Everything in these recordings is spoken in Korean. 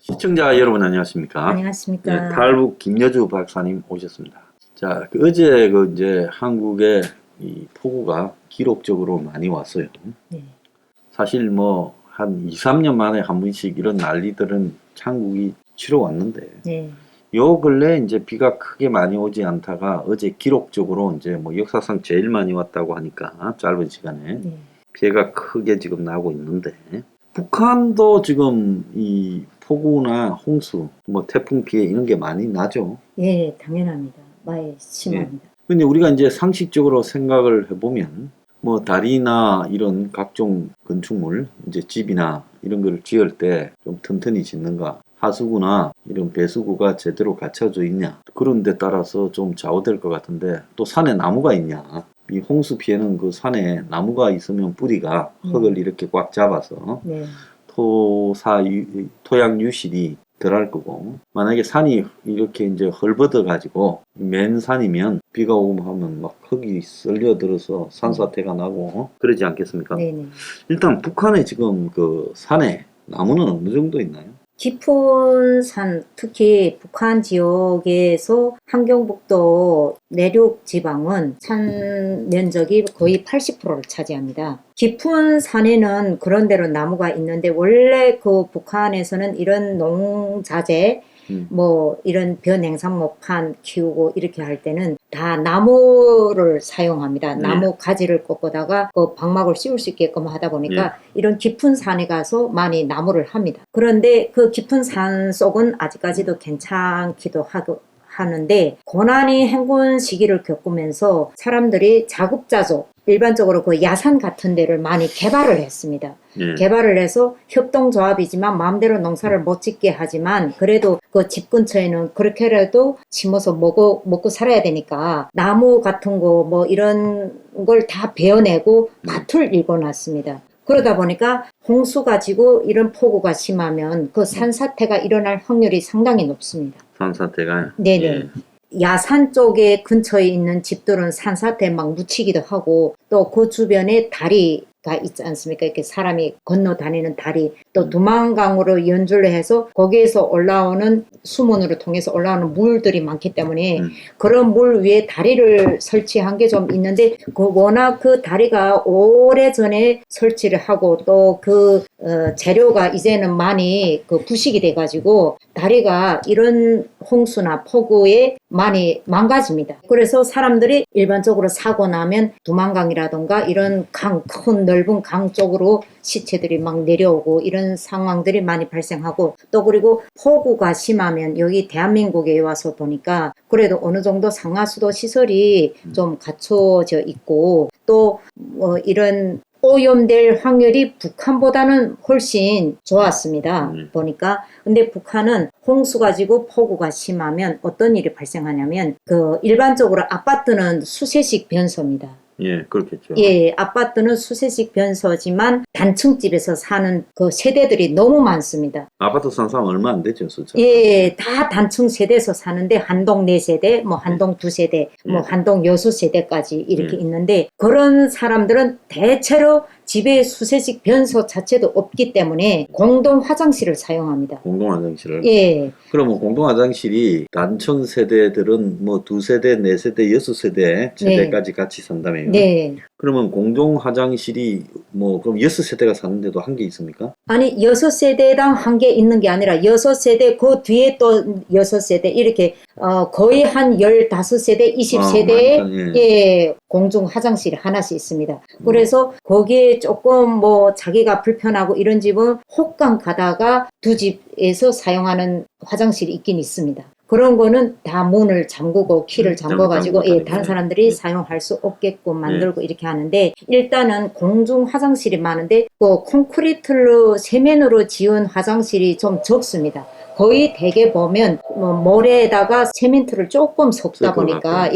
시청자 여러분 안녕하십니까? 안녕하십니까? 탈북 김여주 박사님 오셨습니다. 자, 어제 이제 한국에 이 폭우가 기록적으로 많이 왔어요. 네. 사실 한 2, 3년 만에 한 번씩 이런 난리들은 한국이 치러 왔는데, 네. 요 근래 이제 비가 크게 많이 오지 않다가 어제 기록적으로 이제 역사상 제일 많이 왔다고 하니까 짧은 시간에 네. 피해가 크게 지금 나고 있는데, 북한도 지금 이 폭우나 홍수, 태풍 피해 이런 게 많이 나죠. 예, 당연합니다. 많이 심합니다. 근데 우리가 이제 상식적으로 생각을 해보면, 다리나 이런 각종 건축물, 이제 집이나 이런 걸 지을 때 좀 튼튼히 짓는가, 하수구나 이런 배수구가 제대로 갖춰져 있냐, 그런 데 따라서 좀 좌우될 것 같은데, 또 산에 나무가 있냐. 이 홍수 피해는 그 산에 나무가 있으면 뿌리가 흙을 이렇게 꽉 잡아서 네. 토양 유실이 덜할 거고, 만약에 산이 이렇게 이제 헐벗어 가지고 맨 산이면 비가 오고 하면 막 흙이 쓸려들어서 산사태가 나고 그러지 않겠습니까? 네네. 일단 북한에 지금 그 산에 나무는 어느 정도 있나요? 깊은 산, 특히 북한 지역에서 함경북도 내륙 지방은 산 면적이 거의 80%를 차지합니다. 깊은 산에는 그런대로 나무가 있는데, 원래 그 북한에서는 이런 농자재, 이런 벼냉산목판 키우고 이렇게 할 때는 다 나무를 사용합니다. 나무 가지를 꺾어다가 그 방막을 씌울 수 있게끔 하다 보니까 이런 깊은 산에 가서 많이 나무를 합니다. 그런데 그 깊은 산 속은 아직까지도 괜찮기도 하는데, 고난이 행군 시기를 겪으면서 사람들이 자급자족, 일반적으로 그 야산 같은 데를 많이 개발을 했습니다. 개발을 해서 협동조합이지만 마음대로 농사를 못 짓게 하지만, 그래도 그 집 근처에는 그렇게라도 심어서 먹고 살아야 되니까 나무 같은 거 이런 걸 다 베어내고 밭을 일궈놨습니다. 그러다 보니까 홍수 가지고 이런 폭우가 심하면 그 산사태가 일어날 확률이 상당히 높습니다. 산사태가요? 네네. 야산 쪽에 근처에 있는 집들은 산사태 막 묻히기도 하고, 또 그 주변에 다리가 있지 않습니까? 이렇게 사람이 건너 다니는 다리, 또 두만강으로 연주를 해서 거기에서 올라오는, 수문으로 통해서 올라오는 물들이 많기 때문에 그런 물 위에 다리를 설치한 게 좀 있는데, 워낙 그 다리가 오래전에 설치를 하고 또 재료가 이제는 많이 부식이 돼가지고 다리가 이런 홍수나 폭우에 많이 망가집니다. 그래서 사람들이 일반적으로 사고 나면 두만강이라던가 이런 큰 넓은 강 쪽으로 시체들이 막 내려오고 이런 상황들이 많이 발생하고, 또 그리고 폭우가 심하면 여기 대한민국에 와서 보니까 그래도 어느 정도 상하수도 시설이 좀 갖춰져 있고, 또 이런 오염될 확률이 북한보다는 훨씬 좋았습니다. 보니까. 근데 북한은 홍수 가지고 폭우가 심하면 어떤 일이 발생하냐면, 일반적으로 아파트는 수세식 변소입니다. 예, 그렇겠죠. 예, 아파트는 수세식 변소지만 단층집에서 사는 그 세대들이 너무 많습니다. 아파트 산 사람 얼마 안 되죠, 숫자. 예, 다 단층 세대에서 사는데, 한동 4세대, 한동 2세대, 한동 6세대까지 이렇게 있는데, 그런 사람들은 대체로 집에 수세식 변소 자체도 없기 때문에 공동 화장실을 사용합니다. 공동 화장실을? 예. 그러면 공동 화장실이 단층 세대들은 2세대, 4세대, 6세대 세대까지 같이 산다며요? 네. 그러면 공동 화장실이 그럼 6세대가 사는데도 한 개 있습니까? 아니, 6세대당 한 개 있는 게 아니라 6세대 그 뒤에 또 6세대 이렇게 거의 한 15세대, 20세대에 예, 공중 화장실이 하나씩 있습니다. 그래서 거기에 조금 자기가 불편하고 이런 집은 혹강 가다가 두 집에서 사용하는 화장실이 있긴 있습니다. 그런 거는 다 문을 잠그고 키를 잠궈가지고 다른 사람들이 사용할 수 없게끔 만들고 이렇게 하는데, 일단은 공중 화장실이 많은데 콘크리트로 세면으로 지은 화장실이 좀 적습니다. 거의 대개 보면 모래에다가 세멘트를 조금 섞다 보니까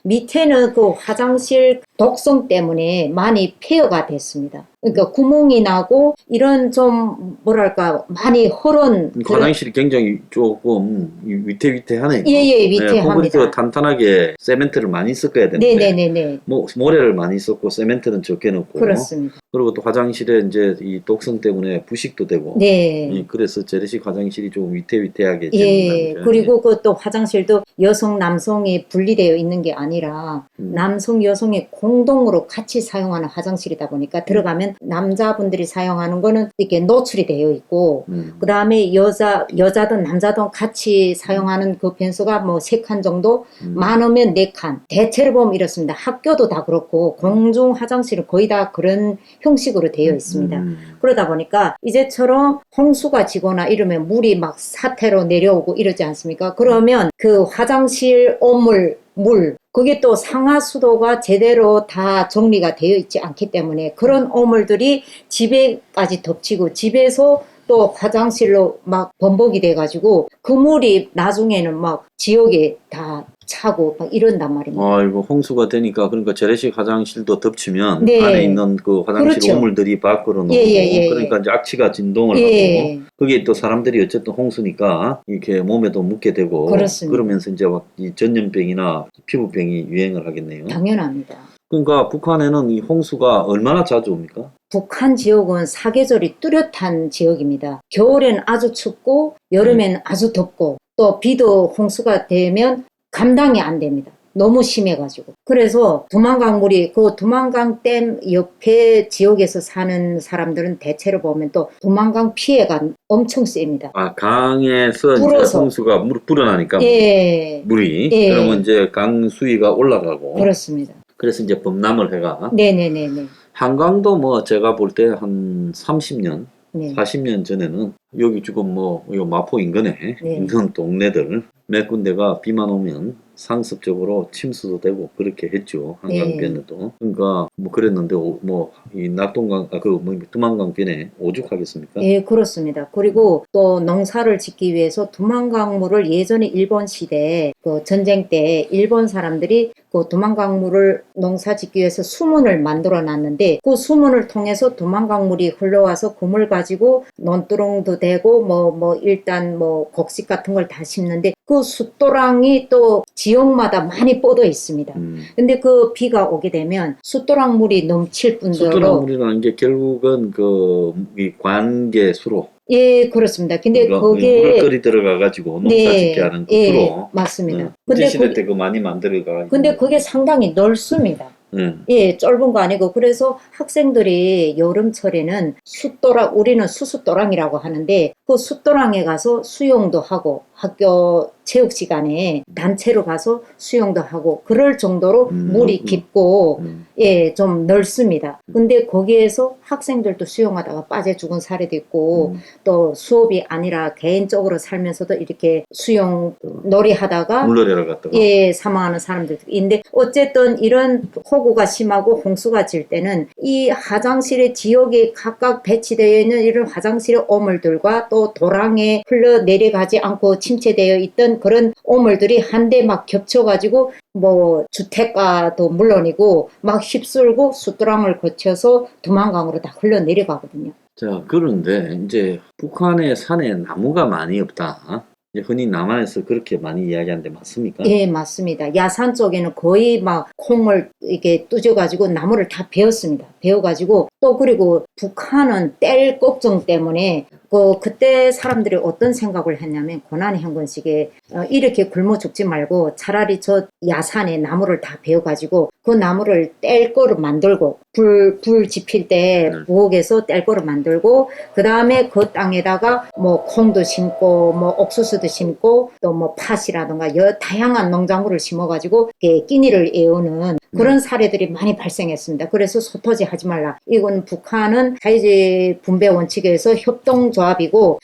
밑에는 그 화장실 독성 때문에 많이 폐허가 됐습니다. 그러니까 구멍이 나고 이런 좀 뭐랄까 많이 허런 화장실이 굉장히 조금 위태위태하네요. 예예 위태합니다. 콘크리트가 탄탄하게 세멘트를 많이 섞어야 되는데 네네네네. 뭐 모래를 많이 썼고 세멘트는 적게 넣고 그렇습니다. 그리고 또 화장실에 이제 이 독성 때문에 부식도 되고 네. 그래서 재래식 화장실이 좀 위태위태하게 예, 되는 그리고 그 또 화장실도 여성, 남성이 분리되어 있는 게 아니라 남성, 여성이 공동으로 같이 사용하는 화장실이다 보니까 들어가면 남자분들이 사용하는 거는 이렇게 노출이 되어 있고 그 다음에 여자든 남자든 같이 사용하는 그 변수가 뭐 3칸 정도 많으면 4칸 대체로 보면 이렇습니다. 학교도 다 그렇고 공중 화장실은 거의 다 그런 형식으로 되어 있습니다. 그러다 보니까 이제처럼 홍수가 지거나 이러면 물이 막 사태로 내려오고 이러지 않습니까? 그러면 그 화장실 오물, 물, 그게 또 상하수도가 제대로 다 정리가 되어 있지 않기 때문에 그런 오물들이 집에까지 덮치고 집에서 또 화장실로 막 번복이 돼가지고 그 물이 나중에는 막 지역에 다 차고 막 이런단 말입니다. 이거 홍수가 되니까 그러니까 재래식 화장실도 덮치면 네. 안에 있는 그 화장실 그렇죠. 오물들이 밖으로 나오고 예. 그러니까 이제 악취가 진동을 예. 하고 그게 또 사람들이 어쨌든 홍수니까 이렇게 몸에도 묻게 되고 그렇습니다. 그러면서 이제 막 이 전염병이나 피부병이 유행을 하겠네요. 당연합니다. 그러니까 북한에는 이 홍수가 얼마나 자주 옵니까? 북한 지역은 사계절이 뚜렷한 지역입니다. 겨울엔 아주 춥고 여름엔 아주 덥고 또 비도 홍수가 되면 감당이 안 됩니다. 너무 심해가지고. 그래서 두만강물이 그 두만강 댐 옆에 지역에서 사는 사람들은 대체로 보면 또 두만강 피해가 엄청 셉니다. 강에서 불어서. 이제 홍수가 불어나니까 예. 물이 예. 그러면 이제 강 수위가 올라가고 그렇습니다. 그래서 이제 범람을 해가 네네네네. 한강도 뭐 제가 볼 때 한 30년, 네. 40년 전에는 여기 지금 뭐 요 마포 인근에 네. 있는 동네들 몇 군데가 비만 오면 상습적으로 침수도 되고 그렇게 했죠. 한강변에도. 그러니까 뭐 그랬는데 뭐 이 낙동강 두만강변에 오죽하겠습니까? 예, 그렇습니다. 그리고 또 농사를 짓기 위해서 두만강물을 예전에 일본 시대에 그 전쟁 때 일본 사람들이 그 두만강물을 농사 짓기 위해서 수문을 만들어 놨는데 그 수문을 통해서 두만강물이 흘러와서 그 물 가지고 논두렁도 되고 일단 곡식 같은 걸 다 심는데 그 숫도랑이 또 지역마다 많이 뻗어 있습니다. 근데 그 비가 오게 되면 숫도랑 물이 넘칠 뿐더러 숫도랑물이라는 게 결국은 이 관계 수로 예, 그렇습니다. 근데 거기에 물을 끓이 들어가가지고 농사짓게 하는 그 수로 맞습니다. 근데 시대 때 많이 만들어가지고 근데 그게 상당히 넓습니다. 예, 좁은 거 아니고 그래서 학생들이 여름철에는 우리는 수숫도랑이라고 하는데 그 숫도랑에 가서 수영도 하고 학교 체육 시간에 단체로 가서 수영도 하고 그럴 정도로 물이 깊고 예, 좀 넓습니다. 근데 거기에서 학생들도 수영하다가 빠져 죽은 사례도 있고 또 수업이 아니라 개인적으로 살면서도 이렇게 수영 놀이하다가 물놀이를 갔다가 예, 사망하는 사람들도 있는데 어쨌든 이런 폭우가 심하고 홍수가 질 때는 이 화장실의 지역에 각각 배치되어 있는 이런 화장실의 오물들과 또 도랑에 흘러 내려가지 않고 침체되어 있던 그런 오물들이 한데 막 겹쳐가지고 주택가도 물론이고 막 휩쓸고 숫도랑을 거쳐서 두만강으로 다 흘러 내려가거든요. 자, 그런데 이제 북한의 산에 나무가 많이 없다. 이제 흔히 남한에서 그렇게 많이 이야기하는데 맞습니까? 예, 맞습니다. 야산 쪽에는 거의 막 콩을 이렇게 뚜져가지고 나무를 다 베었습니다. 베어가지고 또 그리고 북한은 뗄 걱정 때문에 그때 사람들이 어떤 생각을 했냐면 고난의 현건식에 이렇게 굶어 죽지 말고 차라리 저 야산에 나무를 다 베어가지고 그 나무를 뗄 거를 만들고 불 지필 때 부엌에서 뗄 거를 만들고 그 다음에 그 땅에다가 콩도 심고 옥수수도 심고 또 팥이라든가 다양한 농작물을 심어가지고 끼니를 애우는 그런 사례들이 많이 발생했습니다. 그래서 소토지 하지 말라. 이건 북한은 사회주의 분배 원칙에서 협동조합이고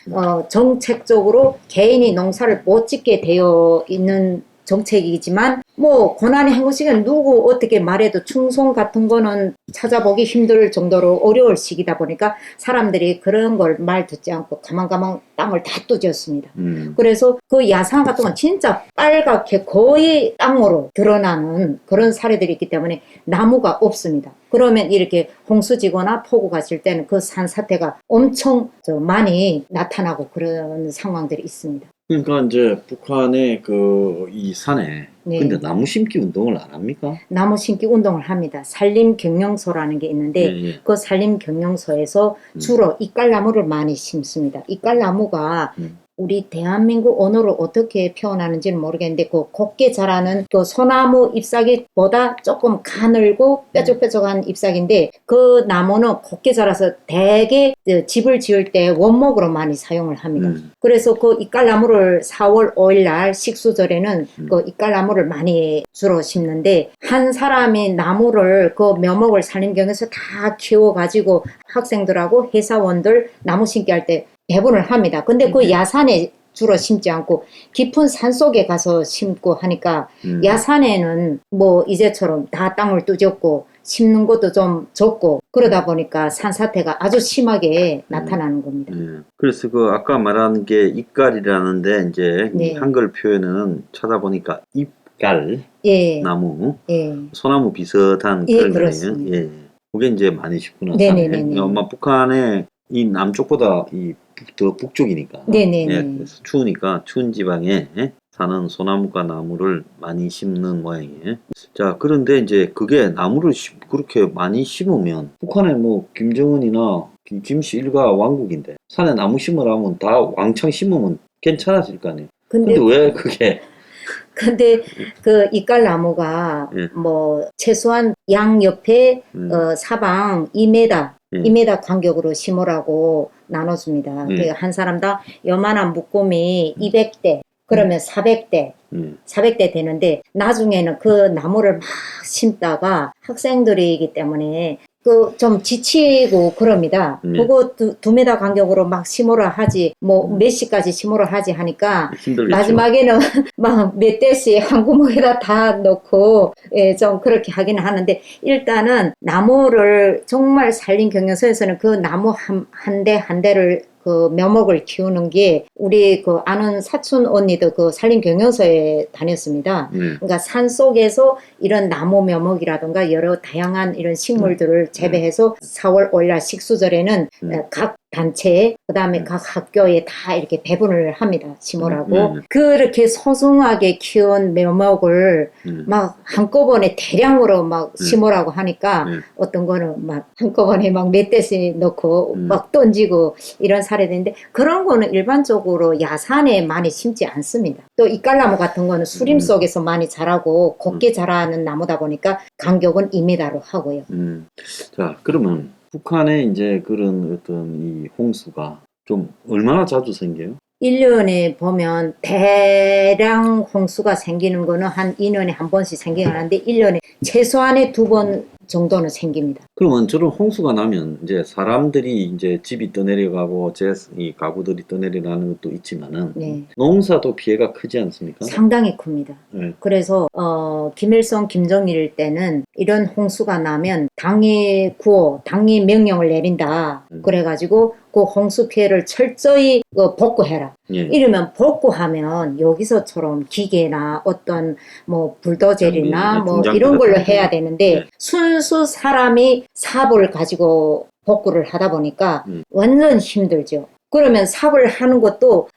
정책적으로 개인이 농사를 못 짓게 되어 있는 정책이지만 뭐 고난이 한 것이면 누구 어떻게 말해도 충성 같은 거는 찾아보기 힘들 정도로 어려울 시기다 보니까 사람들이 그런 걸 말 듣지 않고 가만가만 땅을 다 뚜졌습니다. 그래서 그 야산 같은 건 진짜 빨갛게 거의 땅으로 드러나는 그런 사례들이 있기 때문에 나무가 없습니다. 그러면 이렇게 홍수지거나 폭우가 질 때는 그 산사태가 엄청 많이 나타나고 그런 상황들이 있습니다. 그러니까 이제 북한의 그 이 산에 네. 근데 나무 심기 운동을 안 합니까? 나무 심기 운동을 합니다. 산림경영소라는 게 있는데 예, 예. 그 산림경영소에서 주로 이깔나무를 많이 심습니다. 이깔나무가 우리 대한민국 언어로 어떻게 표현하는지는 모르겠는데 그 곱게 자라는 그 소나무 잎사귀보다 조금 가늘고 뾰족뾰족한 잎사귀인데 그 나무는 곱게 자라서 대개 집을 지을 때 원목으로 많이 사용을 합니다. 그래서 그 이깔나무를 4월 5일 날 식수절에는 그 이깔나무를 많이 주로 심는데 한 사람이 나무를 그 묘목을 산림경에서 다 키워가지고 학생들하고 회사원들 나무 심기 할 때 배분을 합니다. 근데 그 야산에 주로 심지 않고 깊은 산 속에 가서 심고 하니까 야산에는 뭐 이제처럼 다 땅을 뚜졌고 심는 것도 좀 적고 그러다 보니까 산사태가 아주 심하게 나타나는 겁니다. 그래서 그 아까 말한 게 입갈이라는데 이제 이 네. 한글 표현은 찾아보니까 입갈 예, 나무, 예, 소나무 비슷한 예, 그런 거네요. 그렇습니다. 예. 그게 이제 많이 심구나. 네네네네. 아마 북한의 이 남쪽보다 더 북쪽이니까. 네네네. 예, 그래서 추우니까 추운 지방에 사는 소나무가 나무를 많이 심는 모양이에요. 자, 그런데 이제 그게 나무를 그렇게 많이 심으면 북한에 뭐 김정은이나 김씨 일가 왕국인데 산에 나무 심으라면 다 왕창 심으면 괜찮아질 거 아니에요. 근데 왜 그게 근데 그 이깔나무가 예. 뭐 최소한 양 옆에 사방 2m, 예. 2m 간격으로 심으라고 나눠줍니다. 예. 그 한 사람당 요만한 묶음이 200대, 그러면 400대, 400대 되는데 나중에는 그 나무를 막 심다가 학생들이기 때문에 그 좀 지치고 그럽니다. 그거 2m 간격으로 막 심으라 하지 뭐 몇 시까지 심으라 하지 하니까 힘들겠죠. 마지막에는 막 몇 대씩 한 구멍에다 다 넣고 예, 좀 그렇게 하기는 하는데 일단은 나무를 정말 산림경영서에서는 그 나무 한 대 한 대를 그 묘목을 키우는 게 우리 그 아는 사촌 언니도 그 산림경영서에 다녔습니다. 그러니까 산 속에서 이런 나무 묘목이라든가 여러 다양한 이런 식물들을 재배해서 4월 5일 식수절에는 각 단체에 그다음에 각 학교에 다 이렇게 배분을 합니다. 심으라고. 그렇게 소중하게 키운 묘목을 막 한꺼번에 대량으로 막 심으라고 하니까 어떤 거는 막 한꺼번에 막 몇 대씩 넣고 막 던지고 이런 사례인데 그런 거는 일반적으로 야산에 많이 심지 않습니다. 또 이깔나무 같은 거는 수림 속에서 많이 자라고 곱게 자라는 나무다 보니까 간격은 2m로 하고요. 자, 그러면 북한에 이제 그런 어떤 이 홍수가 좀 얼마나 자주 생겨요? 1년에 보면 대량 홍수가 생기는 거는 한 2년에 한 번씩 생기긴 하는데 1년에 최소한의 2번 정도는 생깁니다. 그러면 저런 홍수가 나면 이제 사람들이 이제 집이 떠내려가고 이 가구들이 떠내려가는 것도 있지만은 네. 농사도 피해가 크지 않습니까? 상당히 큽니다. 네. 그래서 김일성, 김정일 때는 이런 홍수가 나면 당이 명령을 내린다. 그래가지고 그 홍수 피해를 철저히 복구해라. 예. 이러면 복구하면 여기서처럼 기계나 어떤 뭐 불도저리나 장비, 뭐 중장비 이런 걸로 같은 거. 해야 되는데 네. 순수 사람이 삽을 가지고 복구를 하다 보니까 완전 힘들죠. 그러면 삽을 하는 것도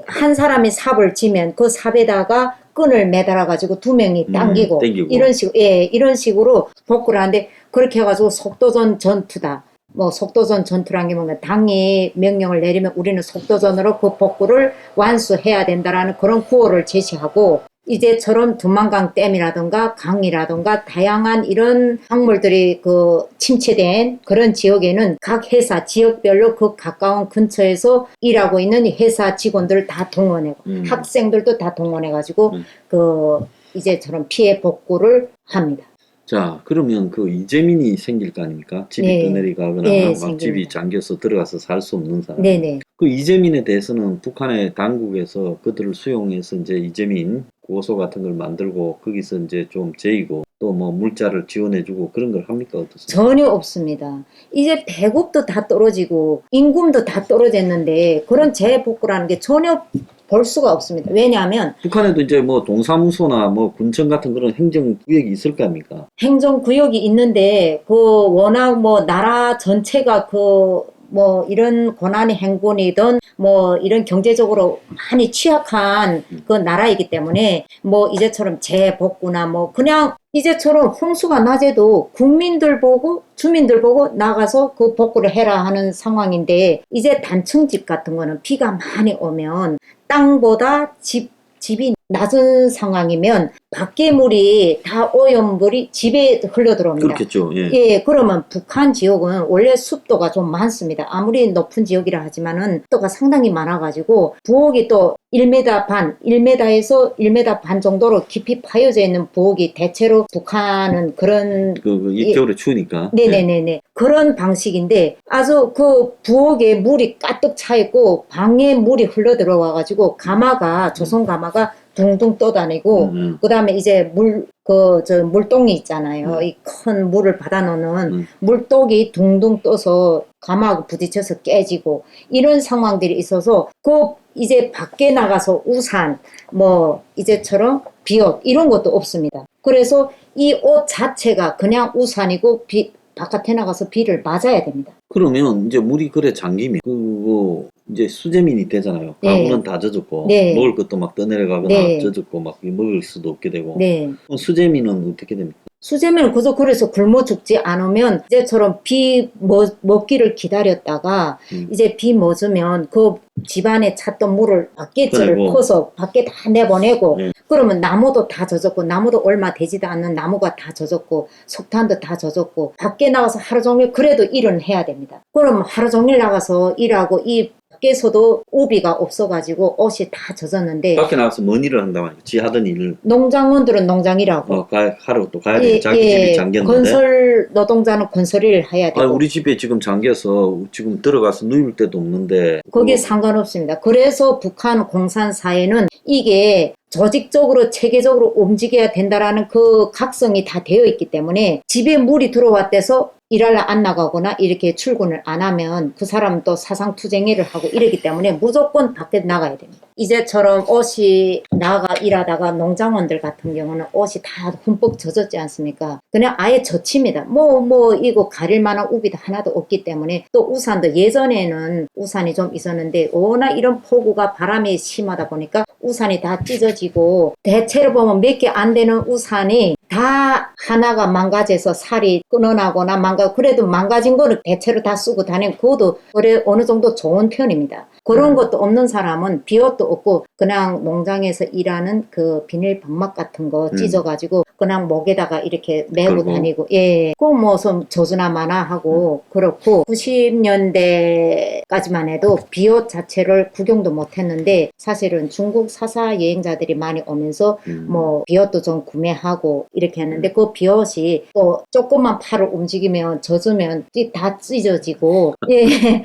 한 사람이 삽을 지면 그 삽에다가 끈을 매달아 가지고 2명이 당기고 이런 식으로 복구를 하는데 그렇게 해가지고 속도전 전투다. 뭐 속도전 전투라는 게 뭔가 당이 명령을 내리면 우리는 속도전으로 그 복구를 완수해야 된다라는 그런 구호를 제시하고 이제처럼 두만강 댐이라든가 강이라든가 다양한 이런 항물들이 그 침체된 그런 지역에는 각 회사 지역별로 그 가까운 근처에서 일하고 있는 회사 직원들을 다 동원하고 학생들도 다 동원해가지고 그 이제처럼 피해 복구를 합니다. 자, 그러면 그 이재민이 생길 거 아닙니까? 집이 네. 떠내려가거나 네, 막 생깁니다. 집이 잠겨서 들어가서 살 수 없는 사람. 네네. 그 이재민에 대해서는 북한의 당국에서 그들을 수용해서 이제 이재민 고소 같은 걸 만들고 거기서 이제 좀 제이고 또 뭐 물자를 지원해주고 그런 걸 합니까? 어떠세요? 전혀 없습니다. 이제 배급도 다 떨어지고 임금도 다 떨어졌는데 그런 재복구라는 게 전혀 볼 수가 없습니다. 왜냐하면 북한에도 이제 뭐 동사무소나 뭐 군청 같은 그런 행정구역이 있을 거 아닙니까? 행정구역이 있는데 그 워낙 뭐 나라 전체가 그 뭐 이런 고난의 행군이든 뭐 이런 경제적으로 많이 취약한 그 나라이기 때문에 뭐 이제처럼 재복구나 뭐 그냥 이제처럼 홍수가 낮아도 국민들 보고 주민들 보고 나가서 그 복구를 해라 하는 상황인데 이제 단층집 같은 거는 비가 많이 오면 땅보다 집이 낮은 상황이면 밖에 물이 다 오염물이 집에 흘러들어옵니다. 그렇겠죠. 예. 예, 그러면 북한 지역은 원래 습도가 좀 많습니다. 아무리 높은 지역이라 하지만은 습도가 상당히 많아가지고 부엌이 또 1m 반, 1m에서 1m 반 정도로 깊이 파여져 있는 부엌이 대체로 북한은 그런 이쪽으로 추우니까. 네네네네. 그런 방식인데 아주 그 부엌에 물이 가득 차 있고 방에 물이 흘러 들어와가지고 가마가 조선 가마가 둥둥 떠다니고 그 다음에 이제 물동이 있잖아요. 이 큰 물을 받아놓는 물독이 둥둥 떠서 가마하고 부딪혀서 깨지고 이런 상황들이 있어서 그 이제 밖에 나가서 우산 뭐 이제처럼 비옷 이런 것도 없습니다. 그래서 이 옷 자체가 그냥 우산이고 바깥에 나가서 비를 맞아야 됩니다. 그러면 이제 물이 그래 잠기면 그거 이제 수재민이 되잖아요. 네. 가구는 다 젖었고 네. 먹을 것도 막 떠내려가거나 네. 젖었고 막 먹을 수도 없게 되고. 네. 그럼 수재민은 어떻게 됩니까? 수재민은 그래서 굶어 죽지 않으면 이제처럼 비 먹기를 기다렸다가 이제 비 멎으면 그 집안에 찼던 물을 밖에를 그리고. 퍼서 밖에 다 내보내고 네. 그러면 나무도 다 젖었고 나무도 얼마 되지도 않는 나무가 다 젖었고 석탄도 다 젖었고 밖에 나가서 하루 종일 그래도 일은 해야 됩니다. 그럼 하루 종일 나가서 일하고 이 밖에서도 우비가 없어가지고 옷이 다 젖었는데 밖에 나가서 뭔 일을 한단 말이에요. 지 하던 일을 농장원들은 농장이라고 하러 또 가야 돼요. 자기 집이 잠겼는데. 건설 노동자는 건설 일을 해야 되고 우리 집에 지금 잠겨서 지금 들어가서 누울 데도 없는데 거기에 상관없습니다. 그래서 북한 공산사회는 이게 조직적으로 체계적으로 움직여야 된다라는 그 각성이 다 되어 있기 때문에 집에 물이 들어왔대서 일하러 안 나가거나 이렇게 출근을 안 하면 그 사람은 또 사상투쟁회를 하고 이러기 때문에 무조건 밖에 나가야 됩니다. 이제처럼 옷이 나가 일하다가 농장원들 같은 경우는 옷이 다 흠뻑 젖었지 않습니까? 그냥 아예 젖힙니다. 이거 가릴 만한 우비도 하나도 없기 때문에 또 우산도 예전에는 우산이 좀 있었는데 워낙 이런 폭우가 바람이 심하다 보니까 우산이 다 찢어지고 대체로 보면 몇 개 안 되는 우산이 다 하나가 망가져서 살이 끊어나거나 그래도 망가진 거는 대체로 다 쓰고 다니는 그것도 그래 어느 정도 좋은 편입니다. 그런 것도 없는 사람은 비옷도 없고 그냥 농장에서 일하는 그 비닐 방막 같은 거 찢어가지고 그냥 목에다가 이렇게 메고 다니고 그 뭐 좀 저주나 마나 하고 그렇고 90년대까지만 해도 비옷 자체를 구경도 못했는데 사실은 중국 사사 여행자들이 많이 오면서 뭐 비옷도 좀 구매하고 이렇게 했는데 그 비옷이 또 조금만 팔을 움직이면 젖으면 다 찢어지고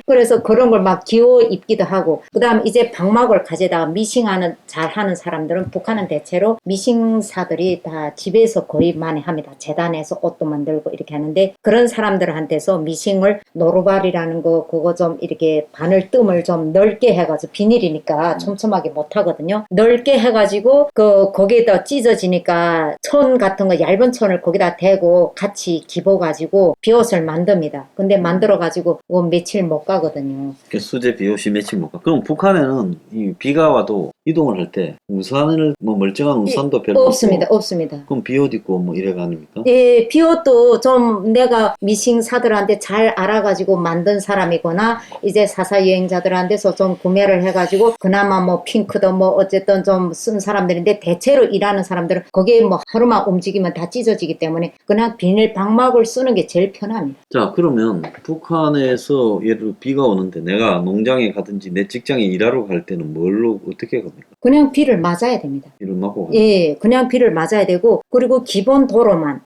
그래서 그런 걸 막 기워 입기도 하고 그 다음 이제 방막을 가져다가 미싱하는 잘하는 사람들은 북한은 대체로 미싱사들이 다 집에서 거의 많이 합니다. 재단에서 옷도 만들고 이렇게 하는데 그런 사람들한테서 미싱을 노루발이라는 거 그거 좀 이렇게 바늘뜸을 좀 넓게 해가지고 비닐이니까 촘촘하게 못 하거든요. 넓게 해가지고 거기에다 찢어지니까 천 같은 거 얇은 천을 거기다 대고 같이 집어가지고 비옷을 만듭니다. 근데 만들어가지고 며칠 못 가거든요. 수제 비옷이 며칠 못 가. 그럼 북한에는 이 비가 와도 이동을 할 때 우산을 뭐 멀쩡한 우산도 별로 없습니다. 없고. 없습니다. 그럼 비옷 입고 뭐 이래가 아닙니까? 예, 비옷도 좀 내가 미싱사들한테 잘 알아가지고 만든 사람이거나 이제 사사 여행자들한테서 좀 구매를 해가지고 그나마 뭐 핑크도 뭐 어쨌든 좀 쓴 사람들인데 대체로 일하는 사람들은 거기에 뭐 하루만 움직이면 다 찢어지기 때문에 그냥 비닐 방막을 쓰는 게 제일 편합니다. 자, 그러면 북한에서 예를 들어 비가 오는데 내가 농장에 가든지 내 직장에 일하러 갈 때는 뭘로 어떻게 가? 겁니까? 그냥 비를 맞아야 됩니다. 비를 맞고 예, 그냥 비를 맞아야 되고, 그리고 기본 도로만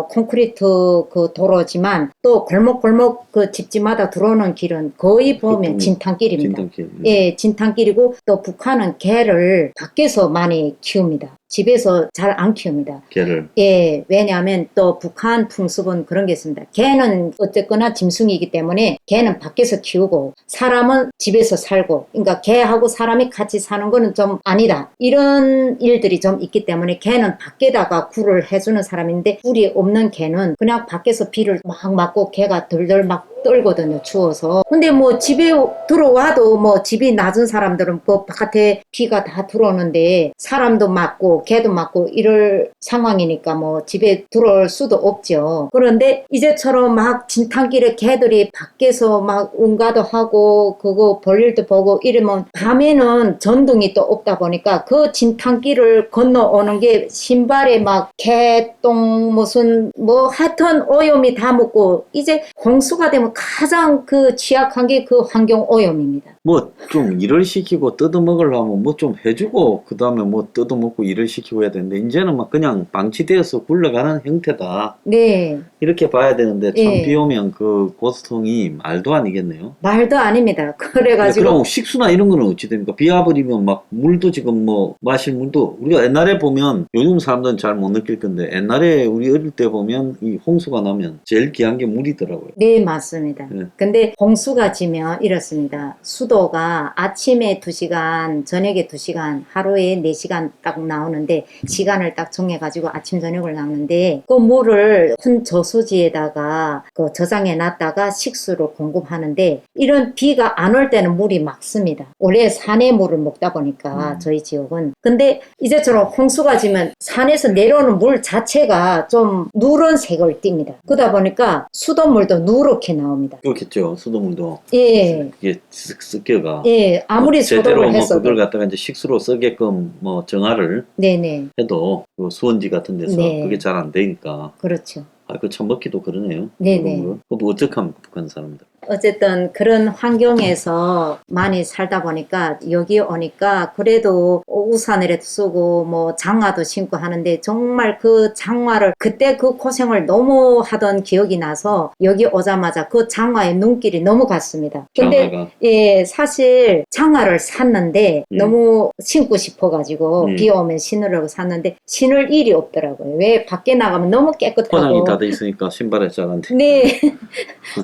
콘크리트 그 도로지만 또 골목 그 집집마다 들어오는 길은 거의 보면 보통 진탕길입니다. 진탕길. 예, 진탕길이고 또 북한은 개를 밖에서 많이 키웁니다. 집에서 잘 안 키웁니다. 개를. 예, 왜냐하면 또 북한 풍습은 그런 게 있습니다. 개는 어쨌거나 짐승이기 때문에 개는 밖에서 키우고 사람은 집에서 살고, 그러니까 개하고 사람이 같이 사는 거는 좀 아니다. 이런 일들이 좀 있기 때문에 개는 밖에다가 굴을 해주는 사람인데, 굴이 없는 개는 그냥 밖에서 비를 막 맞고 개가 덜덜 막 떨거든요, 추워서. 근데 뭐 집에 들어와도 뭐 집이 낮은 사람들은 그 바깥에 비가 다 들어오는데 사람도 맞고 개도 맞고 이럴 상황이니까 뭐 집에 들어올 수도 없죠. 그런데 이제처럼 막 진탕길에 개들이 밖에서 막 응가도 하고 그거 볼일도 보고 이러면 밤에는 전등이 또 없다 보니까 그 진탕길을 건너오는 게 신발에 막 개똥 무슨 뭐 하여튼 오염이 다 묻고, 이제 홍수가 되면 가장 그 취약한 게 그 환경 오염입니다. 뭐 좀 일을 시키고 뜯어먹으려면 뭐 좀 해주고 그 다음에 뭐 뜯어먹고 일을 시키고 해야 되는데 이제는 막 그냥 방치되어서 굴러가는 형태다. 네. 이렇게 봐야 되는데 참 예. 비 오면 그 고통이 말도 아니겠네요. 말도 아닙니다. 그래가지고. 그럼 식수나 이런 거는 어찌 됩니까? 비 와버리면 막 물도 지금 뭐 마실 물도 우리가 옛날에 보면, 요즘 사람들은 잘 못 느낄 건데 옛날에 우리 어릴 때 보면 이 홍수가 나면 제일 귀한 게 물이더라고요. 네, 맞습니다. 네. 근데 홍수가 지면 이렇습니다. 수도가 아침에 2시간, 저녁에 2시간, 하루에 4시간 딱 나오는데, 시간을 딱 정해가지고 아침, 저녁을 나오는데, 그 물을 큰 저수지에다가 그 저장해 놨다가 식수로 공급하는데, 이런 비가 안 올 때는 물이 막습니다. 원래 산의 물을 먹다 보니까 저희 지역은. 근데 이제처럼 홍수가 지면 산에서 내려오는 물 자체가 좀 누런색을 띱니다. 그러다 보니까 수돗물도 누렇게 나옵니다. 그렇겠죠. 수돗물도 예. 이게 습격가 예, 아무리 제대로 소독을 뭐 해서도. 그걸 갖다가 이제 식수로 쓰게끔 뭐 정화를 네네. 해도 그 수원지 같은 데서 네. 그게 잘 안 되니까. 그렇죠. 아, 그 참 먹기도 그러네요. 네네. 그거 어떡합니까, 북한 사람들. 어쨌든 그런 환경에서 많이 살다 보니까 여기 오니까 그래도 우산이라도 쓰고 뭐 장화도 신고 하는데, 정말 그 장화를 그때 그 고생을 너무 하던 기억이 나서 여기 오자마자 그 장화의 눈길이 너무 갔습니다. 근데 장화가. 예, 사실 장화를 샀는데 너무 신고 싶어가지고 비 오면 신으려고 샀는데 신을 일이 없더라고요. 왜? 밖에 나가면 너무 깨끗하고 포장이 다 돼 있으니까 신발에 잘 안 돼. 네.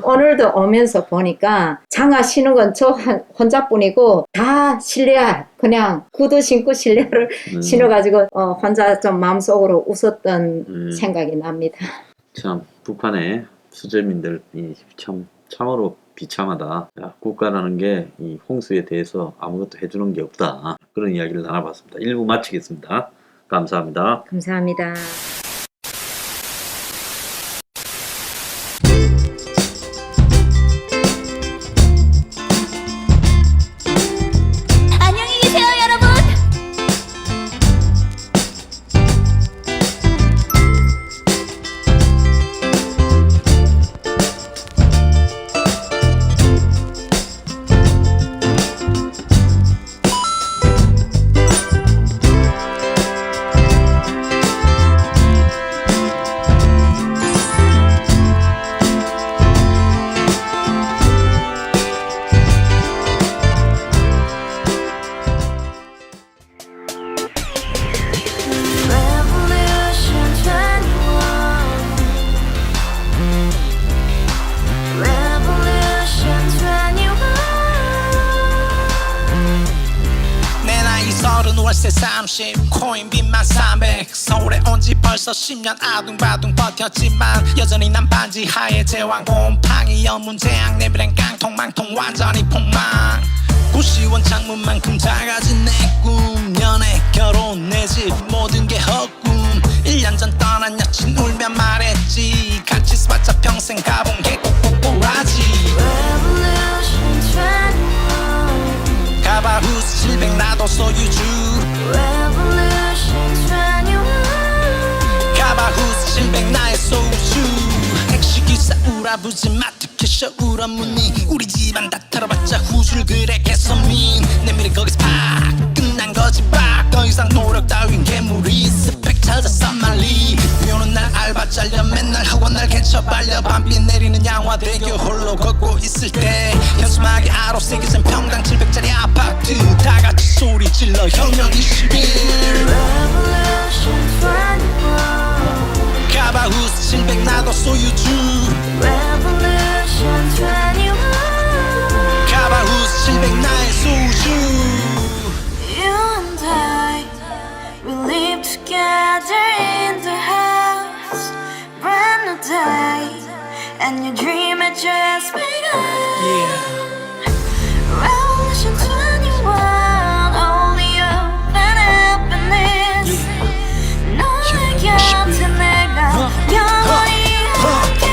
오늘도 오면서 보니까 장화 신은 건 저 혼자뿐이고 다 실내화, 그냥 구두 신고 실내화를 신어가지고 혼자 좀 마음속으로 웃었던 생각이 납니다. 참 북한의 수재민들이 참으로 비참하다. 야, 국가라는 게 이 홍수에 대해서 아무것도 해주는 게 없다. 그런 이야기를 나눠봤습니다. 1부 마치겠습니다. 감사합니다. 감사합니다. 안녕히 계세요, 여러분. Revolution 21. Revolution 21. 내 나이 30, 월세 30, 코인빚만 300. 서울에 온 지 벌써 10년, 아둥바둥 버텼지만 여전히 난 반지 하에 제왕 곰팡이 연문제약 내 브랜 깡통망통 완전히 폭망. 구시원 창문만큼 작아진 내 꿈, 연애 결혼 내 집 모든 게 헛꿈. 1년 전 떠난 여친 울며 말했지, 같이 살자 평생 가본 게 꼭꼭꼭하지. Revolution 21. 가발 후스 700 나도 소유주. Revolution 21. 가발 후스 700 나의 소주. 택시기사 우라부지 마트 캐셔 울어무니 우리 집안 다 털어봤자 후줄 그래 개선민 내 미래 거기서 파 잘려 맨날 학원 날 개쳐 빨려 밤비 내리는 양화대교 홀로 걷고 있을 때 현수막에 아로 새겨진 평당 700짜리 아파트 다같이 소리 질러 혁명 21 Revolution 21 가바후스 700 나도 소유주 Revolution 21 가바후스 700 나의 소주 You and I, we live together in the house. Brand new day, and your dream had just begun. Revolution 21, only open happiness. 너의 곁에 내가 영원히 함께.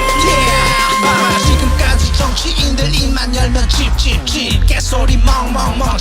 지금까지 정치인들 입만 열면 찝찝찝 개소리 멍멍멍